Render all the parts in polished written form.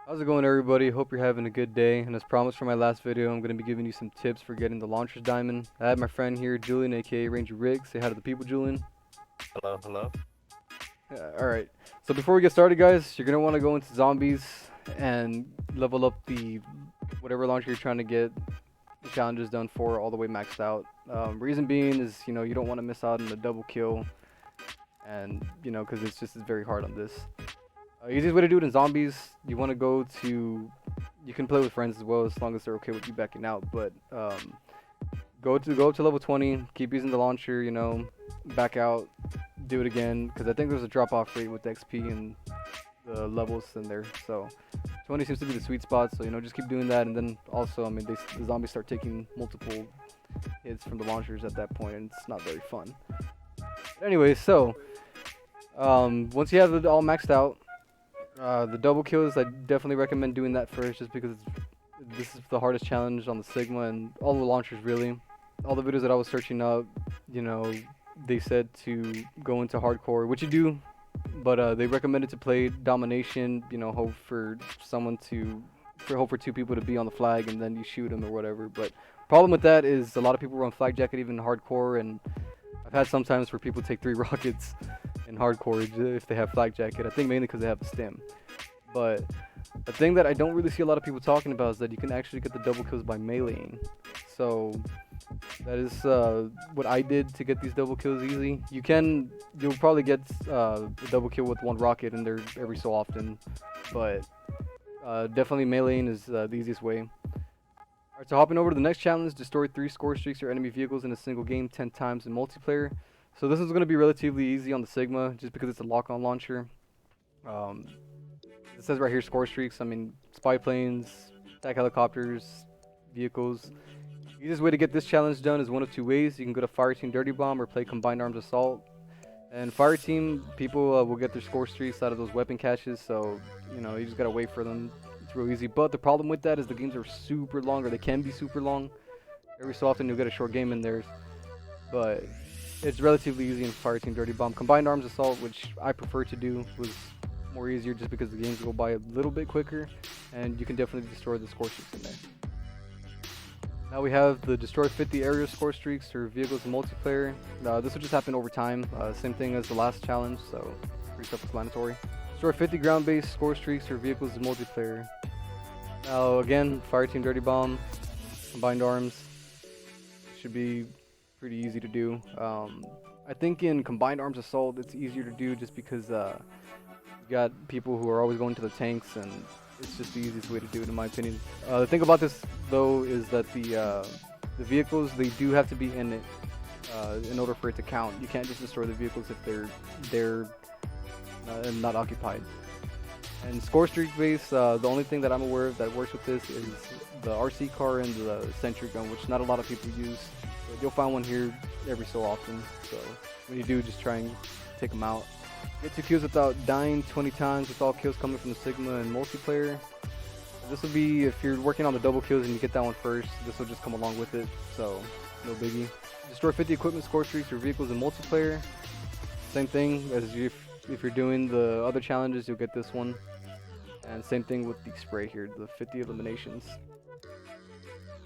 How's it going, everybody? Hope you're having a good day. And as promised for my last video, I'm going to be giving you some tips for getting the Launcher's Diamond. I have my friend here, Julian, aka Ranger Rick. Say hi to the people, Julian. Hello, hello. Alright, so before we get started, guys, you're going to want to go into Zombies and level up the whatever launcher you're trying to get the challenges done for all the way maxed out. Reason being is, you don't want to miss out on the double kill, and, because it's very hard on this. Easiest way to do it in Zombies, you want to go to, you can play with friends as well as long as they're okay with you backing out, but go up to level 20, keep using the launcher, back out, do it again, because I think there's a drop off rate with the XP and the levels in there, so 20 seems to be the sweet spot, so just keep doing that. And then also, I mean, the zombies start taking multiple hits from the launchers at that point, and it's not very fun. But anyway, so once you have it all maxed out, the double kills, I definitely recommend doing that first, just because this is the hardest challenge on the Sigma and all the launchers, really. All the videos that I was searching up, they said to go into hardcore, which you do, but they recommended to play domination, hope for two people to be on the flag and then you shoot them or whatever. But problem with that is a lot of people run flak jacket even in hardcore, and I've had sometimes where people take 3 rockets in hardcore if they have flak jacket. I think mainly because they have the stim. But the thing that I don't really see a lot of people talking about is that you can actually get the double kills by meleeing. So that is what I did to get these double kills easy. You'll probably get a double kill with 1 rocket in there every so often, but definitely meleeing is the easiest way. Alright, so hopping over to the next challenge, destroy 3 score streaks or enemy vehicles in a single game 10 times in multiplayer. So this is going to be relatively easy on the Sigma, just because it's a lock-on launcher. It says right here score streaks. I mean, spy planes, attack helicopters, vehicles. The easiest way to get this challenge done is one of 2 ways. You can go to Fireteam Dirty Bomb or play Combined Arms Assault. And Fireteam, people will get their score streaks out of those weapon caches, so you just gotta wait for them. It's real easy. But the problem with that is the games are super long, or they can be super long. Every so often you'll get a short game in there, but it's relatively easy in Fireteam Dirty Bomb. Combined Arms Assault, which I prefer to do, was more easier just because the games go by a little bit quicker, and you can definitely destroy the score streaks in there. Now we have the destroy 50 area score streaks or vehicles in multiplayer. This will just happen over time, same thing as the last challenge, so pretty self-explanatory. Destroy 50 ground-based score streaks or vehicles in multiplayer. Now again, Fireteam Dirty Bomb, Combined Arms, should be pretty easy to do. I think in Combined Arms Assault it's easier to do just because you got people who are always going to the tanks, and it's just the easiest way to do it in my opinion. The thing about this though is that the vehicles, they do have to be in it in order for it to count. You can't just destroy the vehicles if they're not occupied. And score streak base, the only thing that I'm aware of that works with this is the RC car and the sentry gun, which not a lot of people use. But you'll find one here every so often, so when you do, just try and take them out. Get 2 kills without dying 20 times with all kills coming from the Sigma and multiplayer. This will be if you're working on the double kills and you get that one first, this will just come along with it, so no biggie. Destroy 50 equipment score streaks or vehicles in multiplayer. Same thing as if you're doing the other challenges, you'll get this one. And same thing with the spray here, the 50 eliminations.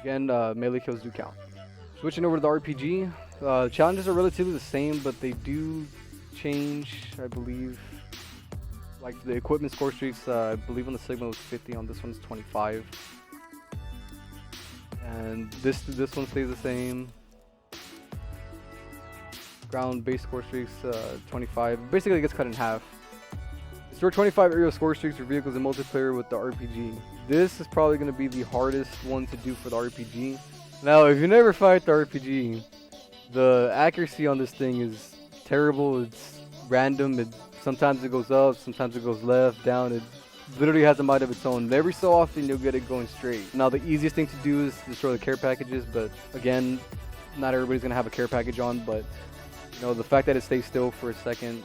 Again, melee kills do count. Switching over to the RPG, challenges are relatively the same, but they do change, I believe. Like the equipment score streaks, I believe on the Sigma was 50, on this one's 25. And this one stays the same. Ground base score streaks, 25. Basically it gets cut in half. Destroy 25 aerial score streaks or vehicles in multiplayer with the RPG. This is probably going to be the hardest one to do for the RPG. Now, if you never fight the RPG, the accuracy on this thing is terrible. It's random. Sometimes it goes up, sometimes it goes left, down. It literally has a mind of its own. Every so often you'll get it going straight. Now, the easiest thing to do is destroy the care packages, but again, not everybody's going to have a care package on, but the fact that it stays still for a second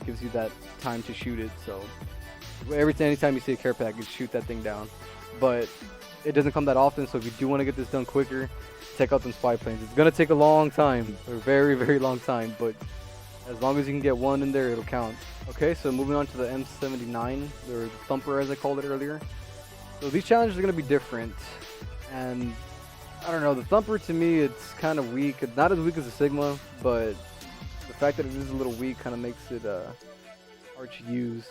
gives you that time to shoot it. So anytime you see a care package, shoot that thing down. But it doesn't come that often, so if you do want to get this done quicker, take out them spy planes. It's going to take a long time, a very, very long time, but as long as you can get 1 in there, it'll count. Okay, so moving on to the M79, or the Thumper as I called it earlier. So these challenges are going to be different, and I don't know, the Thumper to me, it's kind of weak. It's not as weak as the Sigma, but the fact that it is a little weak kind of makes it hard to use.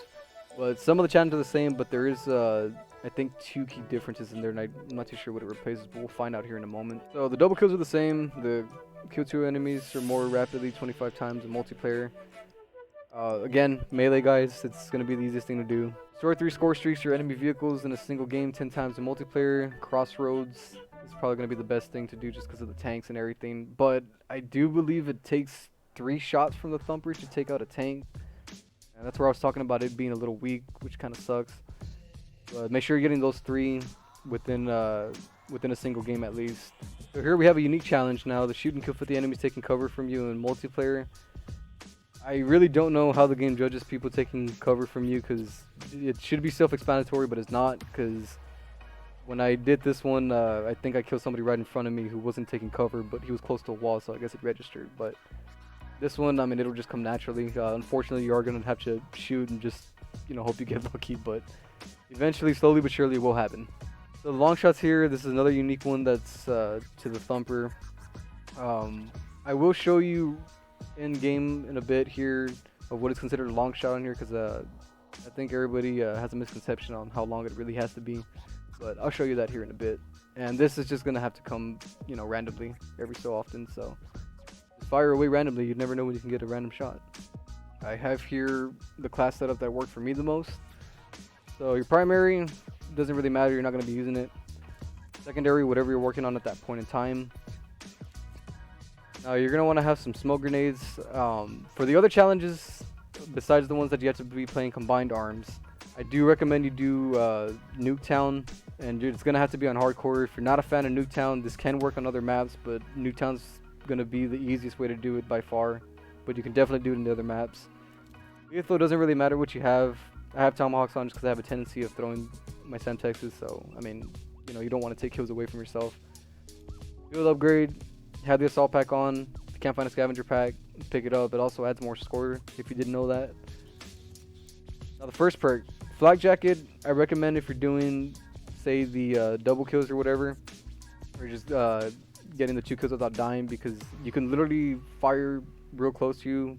But some of the challenges are the same, but there is, I think, 2 key differences in there, and I'm not too sure what it replaces, but we'll find out here in a moment. So the double kills are the same. The kill 2 enemies are more rapidly 25 times in multiplayer. Again, melee guys, it's going to be the easiest thing to do. Store 3 score streaks your enemy vehicles in a single game 10 times in multiplayer. Crossroads is probably going to be the best thing to do just because of the tanks and everything. But I do believe it takes 3 shots from the Thumper to take out a tank. And that's where I was talking about it being a little weak, which kind of sucks. But make sure you're getting those 3 within a single game at least. So here we have a unique challenge now. The shoot and kill 50 enemies taking cover from you in multiplayer. I really don't know how the game judges people taking cover from you, because it should be self-explanatory, but it's not, because when I did this one, I think I killed somebody right in front of me who wasn't taking cover, but he was close to a wall, so I guess it registered. But this one, I mean, it'll just come naturally. Unfortunately, you are going to have to shoot and just, you know, hope you get lucky, but eventually, slowly but surely, it will happen. So the long shots here, this is another unique one that's to the Thumper. I will show you in game in a bit here of what is considered a long shot on here, because I think everybody has a misconception on how long it really has to be, but I'll show you that here in a bit. And this is just gonna have to come, you know, randomly every so often, so just fire away randomly. You never know when you can get a random shot. I have here the class setup that worked for me the most. So your primary doesn't really matter, you're not gonna be using it. Secondary, whatever you're working on at that point in time. Now you're going to want to have some smoke grenades. For the other challenges, besides the ones that you have to be playing combined arms, I do recommend you do Nuketown, and it's going to have to be on hardcore. If you're not a fan of Nuketown, this can work on other maps, but Nuketown's going to be the easiest way to do it by far. But you can definitely do it in the other maps. Lethal doesn't really matter what you have. I have Tomahawks on just because I have a tendency of throwing my Semtexes, so I mean, you know, you don't want to take kills away from yourself. Field upgrade. Have the assault pack on. If you can't find a scavenger pack, pick it up. It also adds more score if you didn't know that. Now the first perk, Flak Jacket, I recommend if you're doing, say, the double kills or whatever, or just getting the 2 kills without dying, because you can literally fire real close to you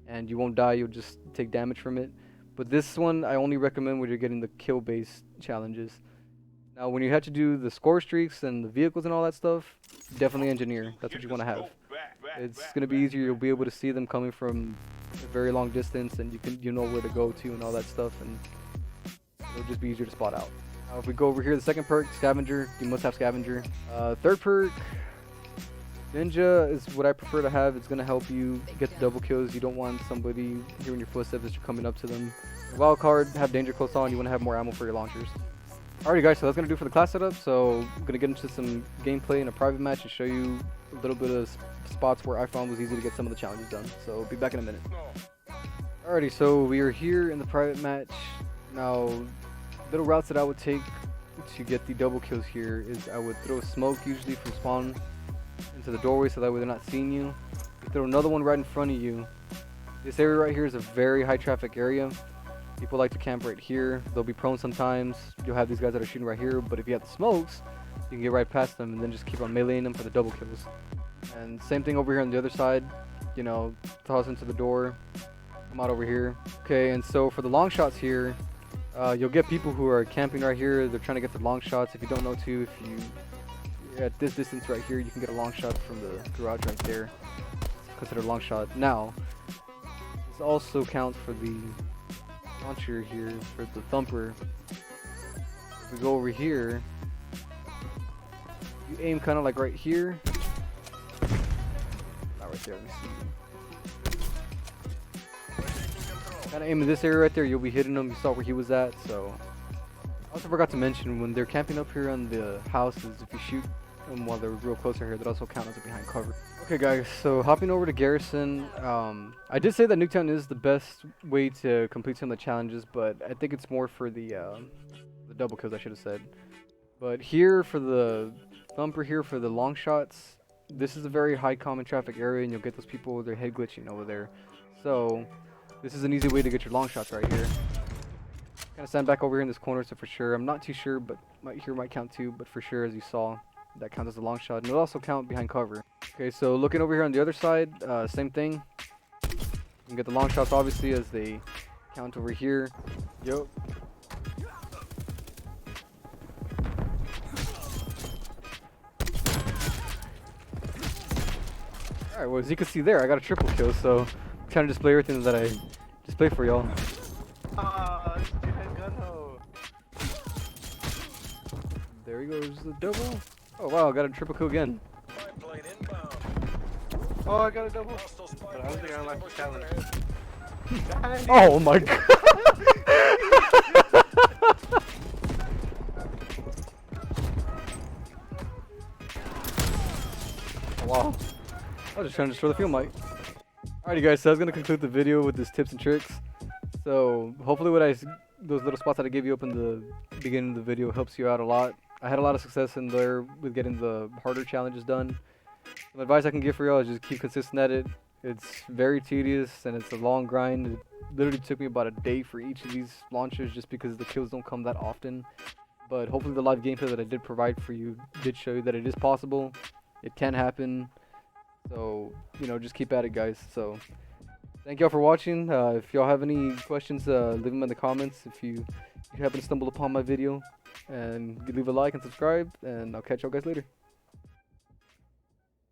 and you won't die, you'll just take damage from it. But this one I only recommend when you're getting the kill based challenges. Now, when you have to do the score streaks and the vehicles and all that stuff, definitely engineer. That's what you want to have. It's going to be easier. You'll be able to see them coming from a very long distance, and you know where to go to and all that stuff, and it'll just be easier to spot out. Now, if we go over here, the second perk, Scavenger. You must have Scavenger. Third perk, Ninja is what I prefer to have. It's going to help you get the double kills. You don't want somebody hearing your footsteps as you're coming up to them. Wild card, have Danger Close on. You want to have more ammo for your launchers. Alrighty guys, so that's going to do for the class setup. So I'm going to get into some gameplay in a private match and show you a little bit of spots where I found was easy to get some of the challenges done. So I'll be back in a minute. Alrighty, so we are here in the private match. Now, little routes that I would take to get the double kills here is I would throw smoke usually from spawn into the doorway so that way they're not seeing you. You throw another one right in front of you. This area right here is a very high traffic area. People like to camp right here. They'll be prone sometimes. You'll have these guys that are shooting right here, but if you have the smokes, you can get right past them and then just keep on meleeing them for the double kills. And same thing over here on the other side. You know, toss into the door, come out over here. Okay, and so for the long shots here, you'll get people who are camping right here. They're trying to get the long shots. If you don't know to, if you're at this distance right here, you can get a long shot from the garage right there. It's considered a long shot. Now, this also counts for the launcher here for the Thumper. If we go over here, you aim kind of like right here. Not right there, let me see. Kind of aim in this area right there, you'll be hitting him. You saw where he was at. So I also forgot to mention, when they're camping up here on the houses, if you shoot them while they're real close here, that also counts as a behind cover. Okay guys, so hopping over to Garrison, I did say that Nuketown is the best way to complete some of the challenges, but I think it's more for the double kills, I should have said. But here for the Thumper, here for the long shots, this is a very high common traffic area, and you'll get those people with their head glitching over there. So this is an easy way to get your long shots right here. Kind of stand back over here in this corner, so for sure, I'm not too sure, but might count too, but for sure, as you saw, that counts as a long shot, and it'll also count behind cover. Okay, so looking over here on the other side, same thing. You can get the long shots obviously as they count over here. Yup. Alright, well as you can see there, I got a triple kill, so I'm trying to display everything that I display for y'all. There he goes, the double. Oh wow, I got a triple kill again. Oh, I got a double. But I don't think I like the challenge. Oh my god. Wow. I was just trying to destroy the field mic. Alrighty guys, so I was gonna conclude the video with this tips and tricks. So hopefully those little spots that I gave you up in the beginning of the video helps you out a lot. I had a lot of success in there with getting the harder challenges done. Some advice I can give for y'all is just keep consistent at it. It's very tedious and it's a long grind. It literally took me about a day for each of these launches just because the kills don't come that often. But hopefully the live gameplay that I did provide for you did show you that it is possible. It can happen. So, you know, just keep at it, guys. So, thank y'all for watching. If y'all have any questions, leave them in the comments if you happen to stumble upon my video. And leave a like and subscribe, and I'll catch y'all guys later.